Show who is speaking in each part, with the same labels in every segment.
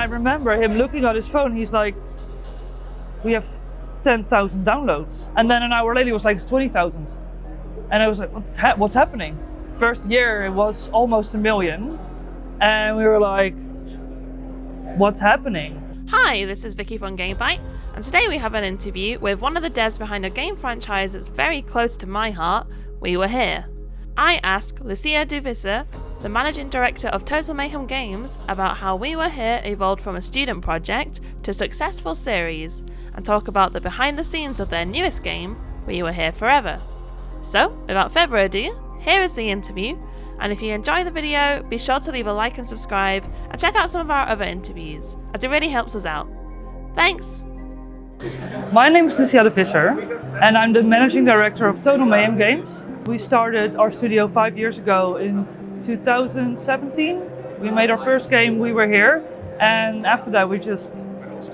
Speaker 1: I remember him looking at his phone, he's like, we have 10,000 downloads. And then an hour later it was like 20,000. And I was like, what's happening? First year it was almost 1 million. And we were like, what's happening?
Speaker 2: Hi, this is Vicky from GameByte, and today we have an interview with one of the devs behind a game franchise that's very close to my heart, We Were Here. I asked Lucia de Visser, the managing director of Total Mayhem games, about how We Were Here evolved from a student project to a successful series, and talk about the behind the scenes of their newest game, We Were Here Forever. So, without further ado, here is the interview, and if you enjoy the video, be sure to leave a like and subscribe, and check out some of our other interviews, as it really helps us out. Thanks!
Speaker 1: My name is Lucia de Visser, and I'm the managing director of Total Mayhem games. We started our studio 5 years ago in 2017. We made our first game, We Were Here, and after that we just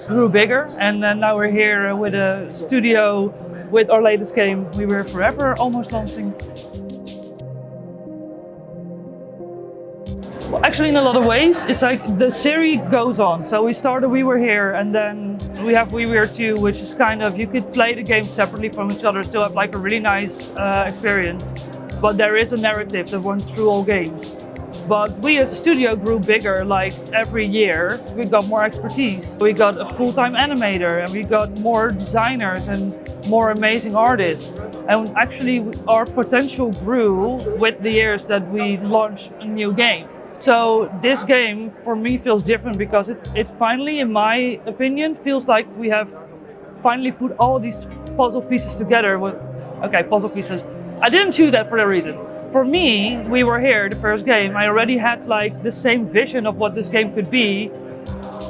Speaker 1: grew bigger, and now we're here with a studio with our latest game, We Were Here Forever, almost launching. Well, actually, in a lot of ways, it's like the series goes on. So we started We Were Here, and then we have We Were 2, which is kind of, you could play the game separately from each other, still have like a really nice experience. But there is a narrative that runs through all games. But we as a studio grew bigger, like every year. We got more expertise. We got a full-time animator, and we got more designers and more amazing artists. And actually, our potential grew with the years that we launched a new game. So this game for me feels different because it finally, in my opinion, feels like we have finally put all these puzzle pieces together. Puzzle pieces. I didn't choose that for a reason. For me, We Were Here, the first game, I already had like the same vision of what this game could be,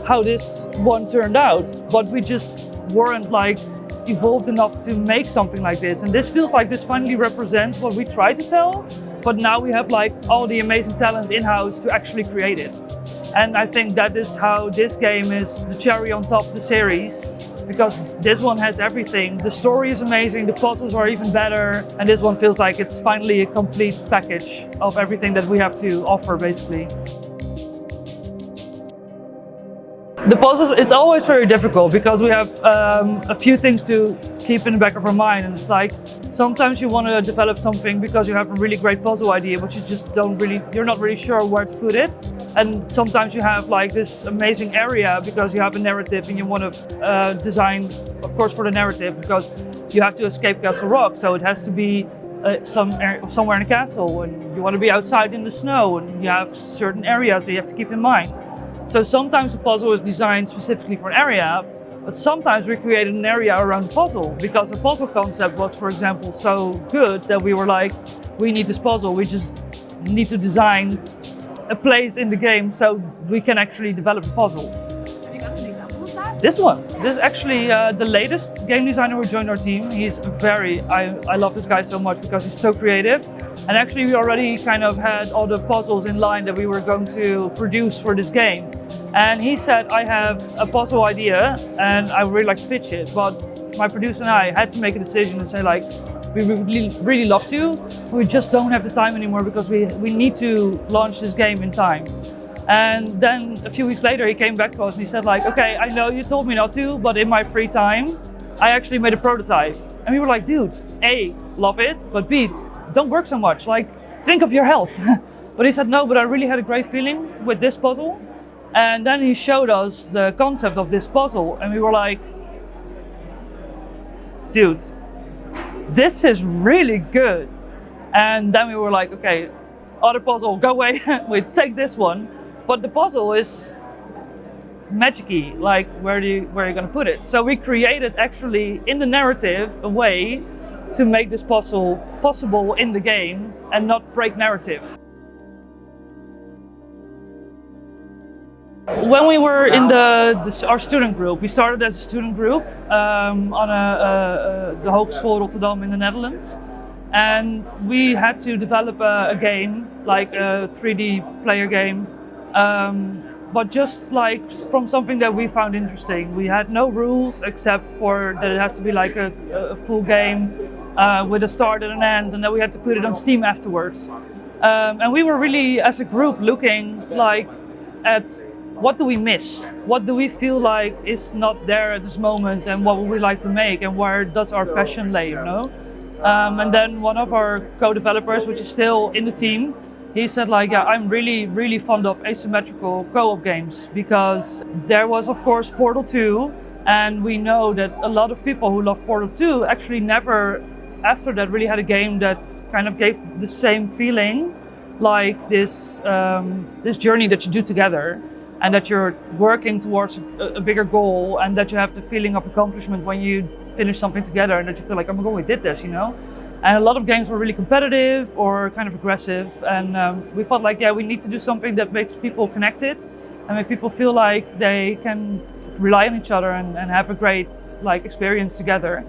Speaker 1: how this one turned out, but we just weren't like evolved enough to make something like this. And this feels like this finally represents what we tried to tell. But now we have like all the amazing talent in-house to actually create it. And I think that is how this game is the cherry on top of the series, because this one has everything. The story is amazing, the puzzles are even better, and this one feels like it's finally a complete package of everything that we have to offer, basically. The puzzles, it's always very difficult because we have a few things to keep in the back of our mind, and it's like sometimes you want to develop something because you have a really great puzzle idea, but you just you're not really sure where to put it. And sometimes you have like this amazing area because you have a narrative and you want to design, of course, for the narrative, because you have to escape Castle Rock, so it has to be somewhere in a castle, and you want to be outside in the snow, and you have certain areas that you have to keep in mind. So sometimes the puzzle is designed specifically for an area, but sometimes we created an area around the puzzle because the puzzle concept was, for example, so good that we were like, we need this puzzle, we just need to design a place in the game so we can actually develop a puzzle.
Speaker 2: Have you got an example of that?
Speaker 1: This one. This is actually the latest game designer who joined our team. He's I love this guy so much because he's so creative. And actually we already kind of had all the puzzles in line that we were going to produce for this game. And he said, I have a puzzle idea and I would really like to pitch it. But my producer and I had to make a decision and say like, we would really love to, but we just don't have the time anymore because we need to launch this game in time. And then a few weeks later he came back to us and he said like, okay, I know you told me not to, but in my free time, I actually made a prototype. And we were like, dude, A, love it, but B, don't work so much, like think of your health. But he said, no, but I really had a great feeling with this puzzle. And then he showed us the concept of this puzzle and we were like, dude, this is really good. And then we were like, okay, other puzzle, go away, we take this one. But the puzzle is magic-y, like where are you gonna put it? So we created actually in the narrative a way to make this puzzle possible in the game and not break narrative. When we were in our student group, we started as a student group on the Hogeschool Rotterdam in the Netherlands. And we had to develop a game, like a 3D player game, but just like from something that we found interesting. We had no rules except for that it has to be like a full game with a start and an end, and then we had to put it on Steam afterwards. And we were really, as a group, looking like at what do we miss? What do we feel like is not there at this moment, and what would we like to make, and where does our passion lay, you know? And then one of our co-developers, which is still in the team, he said like, yeah, I'm really fond of asymmetrical co-op games, because there was of course Portal 2, and we know that a lot of people who love Portal 2 actually never after that really had a game that kind of gave the same feeling, like this journey that you do together, and that you're working towards a bigger goal, and that you have the feeling of accomplishment when you finish something together, and that you feel like, oh my god, we did this, you know? And a lot of games were really competitive or kind of aggressive, and we felt like, yeah, we need to do something that makes people connected and make people feel like they can rely on each other and have a great like experience together.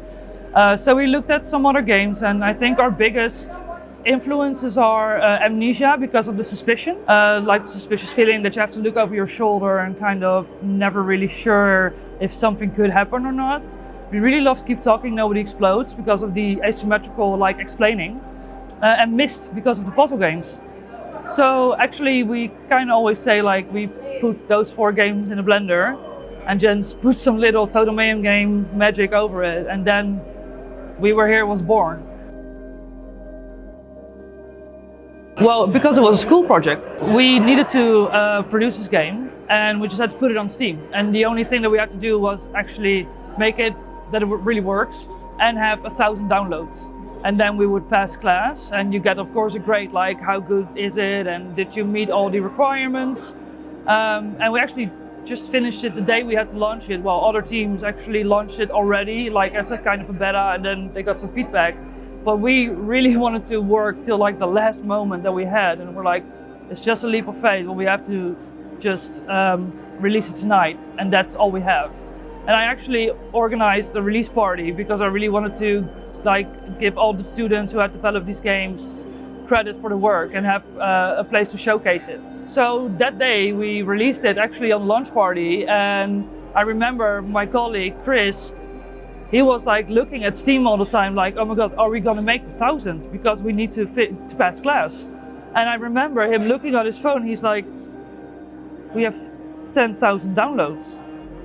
Speaker 1: So we looked at some other games, and I think our biggest influences are Amnesia, because of the suspicion, like the suspicious feeling that you have to look over your shoulder and kind of never really sure if something could happen or not. We really love Keep Talking, Nobody Explodes, because of the asymmetrical like explaining, and Mist because of the puzzle games. So actually we kind of always say like we put those 4 games in a blender and just put some little Total Mayhem game magic over it, and then We Were Here was born. Well, because it was a school project, we needed to produce this game, and we just had to put it on Steam. And the only thing that we had to do was actually make it that it really works and have 1,000 downloads. And then we would pass class, and you get, of course, a grade like how good is it and did you meet all the requirements. And we actually just finished it the day we had to launch it, while other teams actually launched it already, like as a kind of a beta, and then they got some feedback. But we really wanted to work till like the last moment that we had, and we're like, it's just a leap of faith, but we have to just release it tonight, and that's all we have. And I actually organized a release party because I really wanted to like give all the students who had developed these games credit for the work and have a place to showcase it. So that day we released it actually on the launch party, and I remember my colleague Chris, he was like looking at Steam all the time like, oh my god, are we gonna make 1,000 because we need to pass class? And I remember him looking at his phone, he's like, we have 10,000 downloads.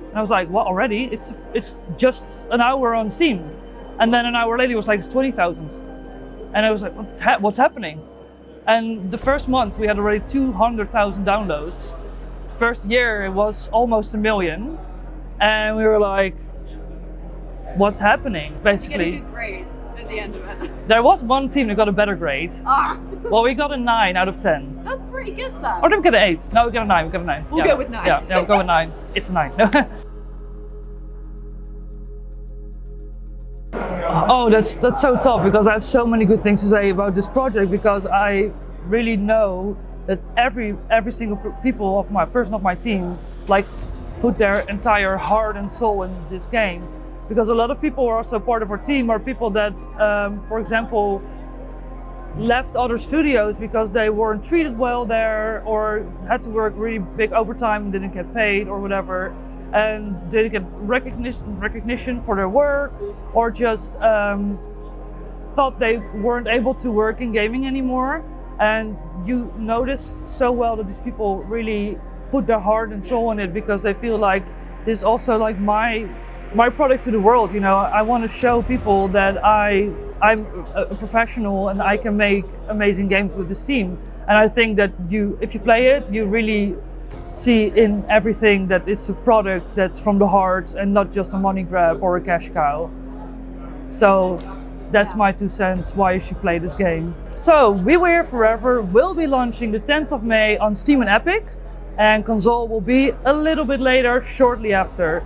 Speaker 1: And I was like, what, already? It's just an hour on Steam. And then an hour later it was like, it's 20,000. And I was like, what's happening? And the first month we had already 200,000 downloads. First year it was almost 1 million. And we were like, what's happening, basically?
Speaker 3: You get a good grade at the end of it.
Speaker 1: There was one team that got a better grade.
Speaker 3: Ah.
Speaker 1: Well, we got a 9 out of 10.
Speaker 3: That's pretty good though.
Speaker 1: Or did we get an 8? No, we got a 9, we got a 9.
Speaker 3: We'll go with 9.
Speaker 1: Yeah, we'll go with 9. It's a 9. Oh, that's so tough, because I have so many good things to say about this project, because I really know that every single person of my team like put their entire heart and soul in this game. Because a lot of people are also part of our team are people that, for example, left other studios because they weren't treated well there, or had to work really big overtime and didn't get paid or whatever, and didn't get recognition for their work, or just thought they weren't able to work in gaming anymore. And you notice so well that these people really put their heart and soul in it, because they feel like this is also like my product to the world, you know. I want to show people that I'm a professional and I can make amazing games with this team. And I think that if you play it, you really see in everything that it's a product that's from the heart and not just a money grab or a cash cow. So that's my 2 cents why you should play this game. So We Were Here Forever will be launching the 10th of May on Steam and Epic, and console will be a little bit later, shortly after.